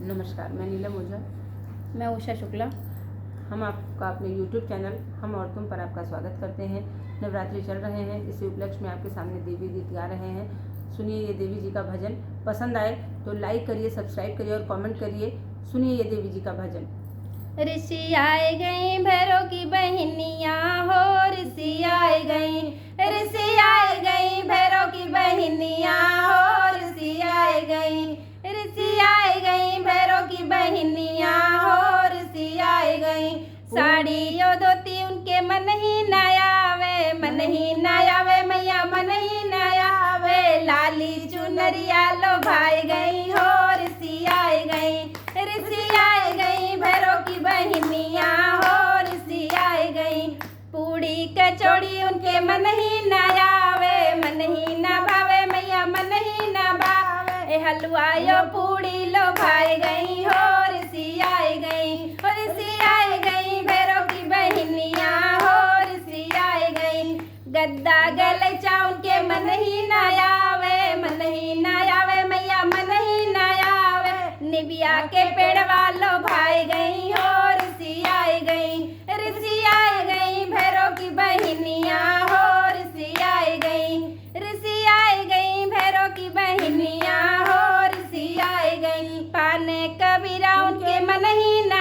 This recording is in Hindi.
नमस्कार, मैं नीलम ओझा। मैं उषा शुक्ला। हम आपका अपने YouTube चैनल हम और तुम पर आपका स्वागत करते हैं। नवरात्रि चल रहे हैं, इसी उपलक्ष्य में आपके सामने देवी गीत गा रहे हैं। सुनिए ये देवी जी का भजन। पसंद आए तो लाइक करिए, सब्सक्राइब करिए और कमेंट करिए। सुनिए ये देवी जी का भजन। ऋषि आए गई भैरव की बहनिया हो, ऋषि आए गई, ऋषि आए गई भैरव की बहनिया हो, ऋषि आए गई, ऋषि आए गई भैरव की बहनिया हो, ऋषि आए गई। साड़ी यो धोती उनके मन ही न आवे, मन ही न आवे मैया, मन ही न आवे। लाली चुनरिया लो भाई गई हो, ऋषि आए गई, ऋषि आए गई भैरव की बहनिया हो, ऋषि आए गई। पूड़ी कचौड़ी उनके मन ही न आवे, मन ही न भावे मैया, मन ही न भावे। हलवा यो पूड़ी लो भाई गई हो, ऋषि आए गई, ऋषि आए गई भैरव की बहनिया हो, ऋषि आए गई। गद्दा गलचा उनके मन ही न आवे, मन ही न आवे मैया, मन ही न आवे। निबिया के पेड़ वालों भाई गई हो, ऋषि आए गई, ऋषि आए गई भैरव की बहनिया हो, ऋषि आए गई, ऋषि आए गई भैरव की बहनिया हो, ऋषि आए गई। पाने कबीरा उनके मन ही न